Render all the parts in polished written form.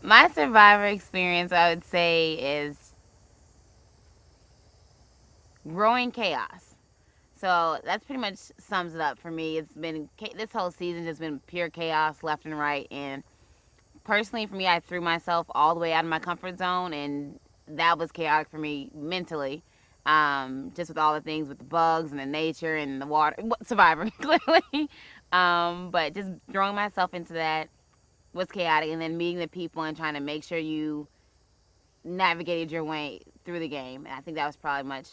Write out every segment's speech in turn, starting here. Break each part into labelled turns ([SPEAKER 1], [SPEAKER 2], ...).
[SPEAKER 1] My Survivor experience, I would say, is growing chaos. So that's pretty much sums it up for me. It's been this whole season just been pure chaos left and right. And personally, for me, I threw myself all the way out of my comfort zone, and that was chaotic for me mentally. Just with all the things with the bugs and the nature and the water, Survivor clearly. But just throwing myself into that was chaotic, and then meeting the people and trying to make sure you navigated your way through the game. And I think that was probably much,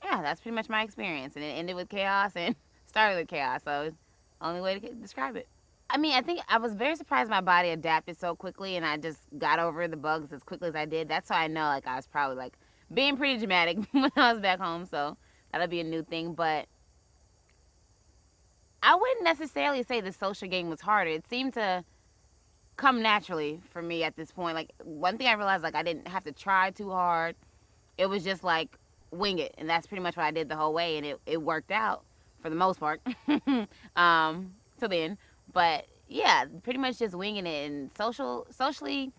[SPEAKER 1] yeah, that's pretty much my experience. And it ended with chaos and started with chaos. So it's the only way to describe it. I mean, I think I was very surprised my body adapted so quickly, and I just got over the bugs as quickly as I did. That's how I know, like, I was probably like being pretty dramatic when I was back home. So that'll be a new thing. But I wouldn't necessarily say the social game was harder. It seemed to come naturally for me at this point. Like, one thing I realized, like, I didn't have to try too hard. It was just like wing it, and that's pretty much what I did the whole way, and it worked out for the most part. Till then, but yeah, pretty much just winging it. And socially,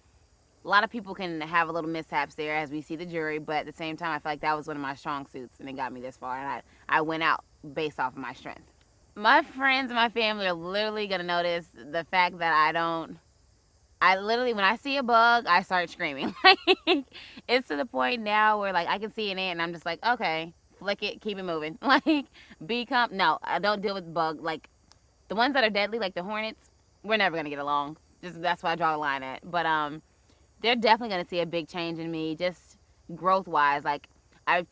[SPEAKER 1] a lot of people can have a little mishaps there, as we see the jury. But at the same time, I feel like that was one of my strong suits, and it got me this far. And I went out based off of my strength. My friends and my family are literally gonna notice the fact that I don't. I literally, when I see a bug, I start screaming. Like, it's to the point now where, like, I can see an ant and I'm just like, okay, flick it, keep it moving. Like, no, I don't deal with bug. Like, the ones that are deadly, like the hornets, we're never gonna get along. Just that's why I draw the line at. But they're definitely gonna see a big change in me, just growth wise. Like, I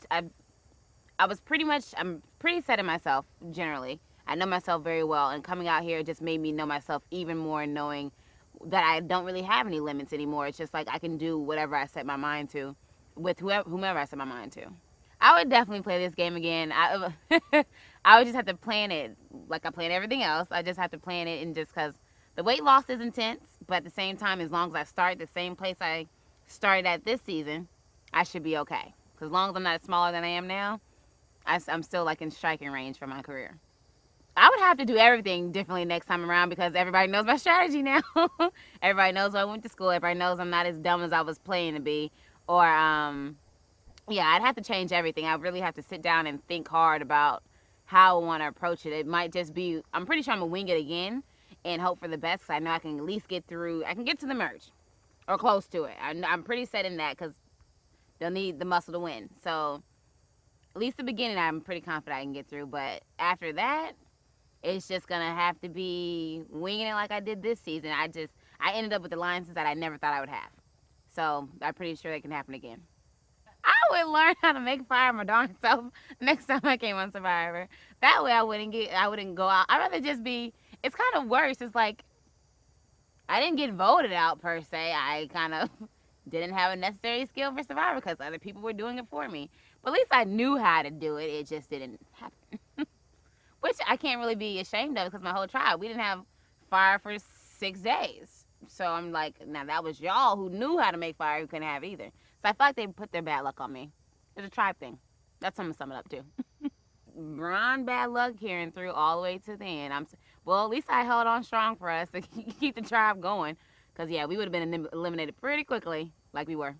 [SPEAKER 1] I was pretty much, I'm pretty set in myself generally. I know myself very well, and coming out here just made me know myself even more, knowing that I don't really have any limits anymore. It's just like I can do whatever I set my mind to with whomever I set my mind to. I would definitely play this game again. I would just have to plan it like I plan everything else. I just have to plan it, and just because the weight loss is intense, but at the same time, as long as I start the same place I started at this season, I should be okay. Because as long as I'm not smaller than I am now, I'm still like in striking range for my career. I would have to do everything differently next time around because everybody knows my strategy now. Everybody knows where I went to school. Everybody knows I'm not as dumb as I was playing to be. Or yeah, I'd have to change everything. I really have to sit down and think hard about how I want to approach it. It might just be, I'm pretty sure I'm gonna wing it again and hope for the best. Cause I know I can at least get through. I can get to the merge or close to it. I'm pretty set in that because they'll need the muscle to win. So at least the beginning, I'm pretty confident I can get through. But after that, it's just gonna have to be winging it like I did this season. I ended up with alliances that I never thought I would have. So I'm pretty sure that can happen again. I would learn how to make fire my darn self next time I came on Survivor. That way I wouldn't go out. I'd rather just be. It's kind of worse. It's like I didn't get voted out per se. I kind of didn't have a necessary skill for Survivor because other people were doing it for me. But at least I knew how to do it. It just didn't happen. Which I can't really be ashamed of because my whole tribe, we didn't have fire for 6 days. So I'm like, now that was y'all who knew how to make fire who couldn't have either. So I feel like they put their bad luck on me. It's a tribe thing. That's something to sum it up to. Ron bad luck here and through all the way to the end. Well, at least I held on strong for us to keep the tribe going. Because, yeah, we would have been eliminated pretty quickly like we were.